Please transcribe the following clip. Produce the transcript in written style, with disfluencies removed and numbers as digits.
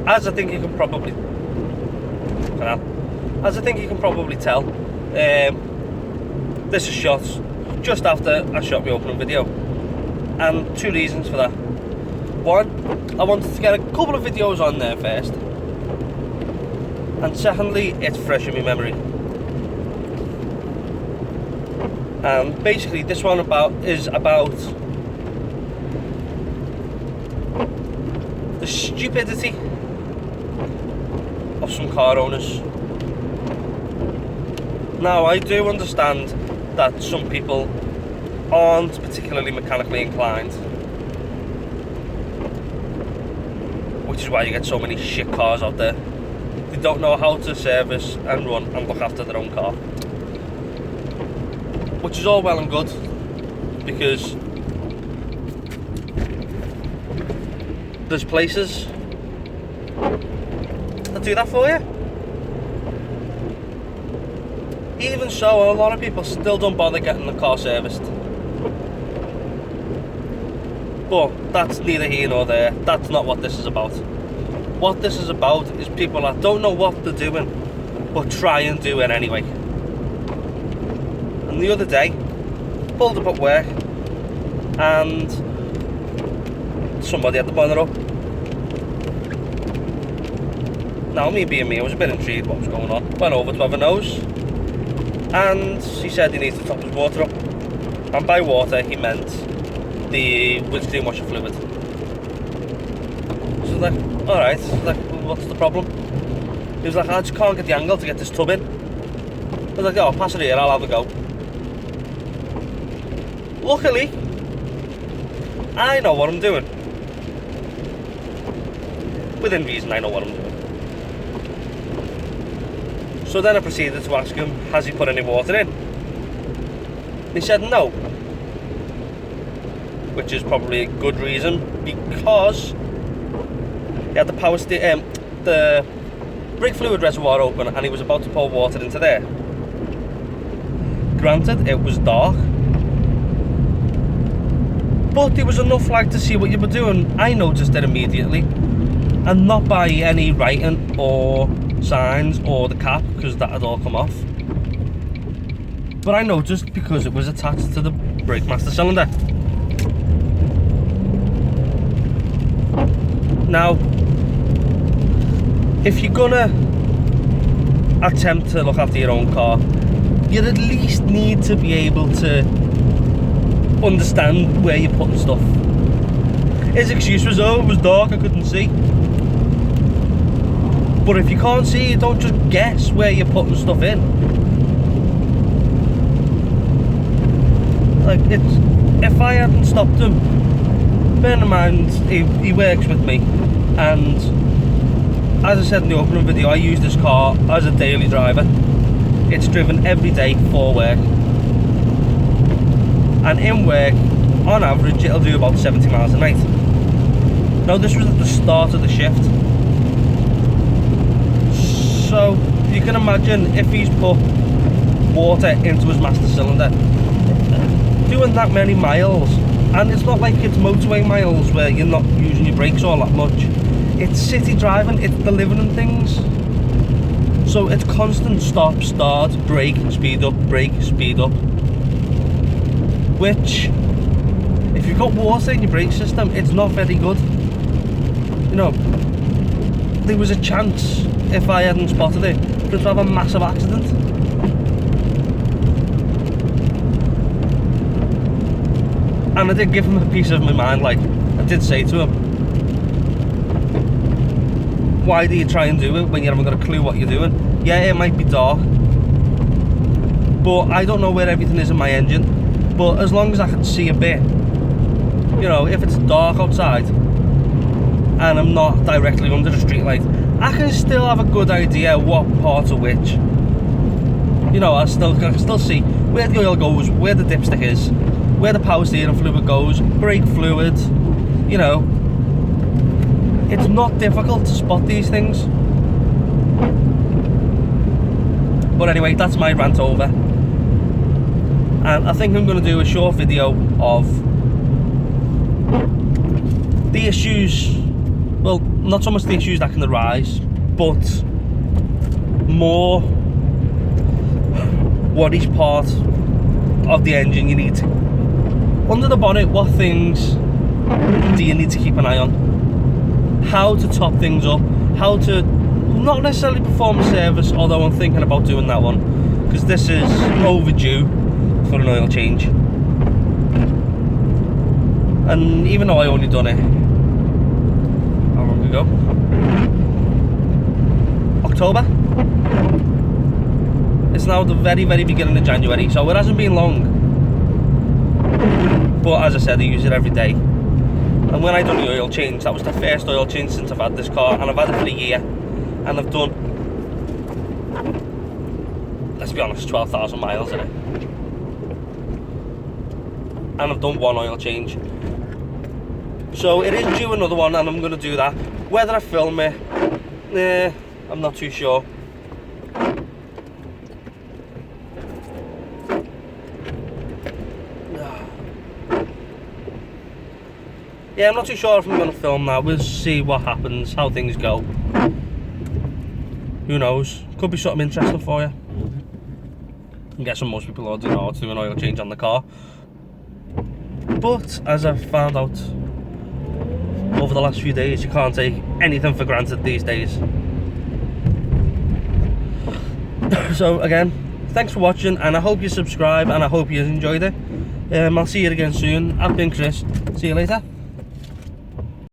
as I think you can probably tell, this is shot just after I shot my opening video, and two reasons for that. One, I wanted to get a couple of videos on there first, and secondly, it's fresh in my memory. And basically this one is about the stupidity of some car owners. Now, I do understand that some people aren't particularly mechanically inclined, which is why you get so many shit cars out there. They don't know how to service and run and look after their own car, which is all well and good, because there's places that do that for you. Even so, a lot of people still don't bother getting the car serviced. But that's neither here nor there. That's not what this is about. What this is about is people that don't know what they're doing, but try and do it anyway. And the other day, pulled up at work, and somebody had the bonnet up. Now, me being me, I was a bit intrigued what was going on. Went over to have a nose, and he said he needs to top his water up. And by water, he meant the windscreen washer fluid. So I was like, alright. I was like, well, what's the problem? He was like, I just can't get the angle to get this tub in. I was like, oh, pass it here, I'll have a go. Luckily, I know what I'm doing. Within reason, I know what I'm doing. So then I proceeded to ask him, has he put any water in? He said no. Which is probably a good reason, because he had the the brake fluid reservoir open, and he was about to pour water into there. Granted, it was dark, but there was enough light to see what you were doing. I noticed it immediately, and not by any writing or signs or the cap, because that had all come off. But I noticed because it was attached to the brake master cylinder. Now, if you're gonna attempt to look after your own car, you at least need to be able to understand where you're putting stuff. His excuse was, oh, it was dark, I couldn't see. But if you can't see, you don't just guess where you're putting stuff in. Like, if I hadn't stopped him, bear in mind, he works with me, and as I said in the opening video, I use this car as a daily driver. It's driven every day for work, and in work, on average, it'll do about 70 miles a night. Now, this was at the start of the shift, so you can imagine if he's put water into his master cylinder, doing that many miles. And it's not like it's motorway miles where you're not using your brakes all that much. It's city driving, it's delivering things. So it's constant stop, start, brake, speed up, which, if you've got water in your brake system, it's not very good. You know, there was a chance, if I hadn't spotted it, for it to have a massive accident. And I did give him a piece of my mind, like, I did say to him, why do you try and do it when you haven't got a clue what you're doing? Yeah, it might be dark, but I don't know where everything is in my engine. But as long as I can see a bit, you know, if it's dark outside and I'm not directly under the street light, I can still have a good idea what parts are which. You know, I can still see where the oil goes, where the dipstick is, where the power steering fluid goes, brake fluid, you know. It's not difficult to spot these things. But anyway, that's my rant over. And I think I'm going to do a short video of the issues well, not so much the issues that can arise, but more what each part of the engine you need to, under the bonnet, what things do you need to keep an eye on, how to top things up, how to not necessarily perform a service, although I'm thinking about doing that one, because this is overdue for an oil change. And even though I only done it, how long ago? October? It's now the very, very beginning of January, so it hasn't been long. But as I said, I use it every day. And when I done the oil change, that was the first oil change since I've had this car, and I've had it for a year. And I've done, let's be honest, 12,000 miles in it. And I've done one oil change. So it is due another one, and I'm going to do that. Whether I film it, I'm not too sure. Yeah, I'm not too sure if I'm going to film that. We'll see what happens, how things go. Who knows? Could be something interesting for you. I'm guessing most people already know how to do an oil change on the car. But as I've found out over the last few days, you can't take anything for granted these days. So again, thanks for watching, and I hope you subscribe, and I hope you enjoyed it. I'll see you again soon. I've been Chris. See you later.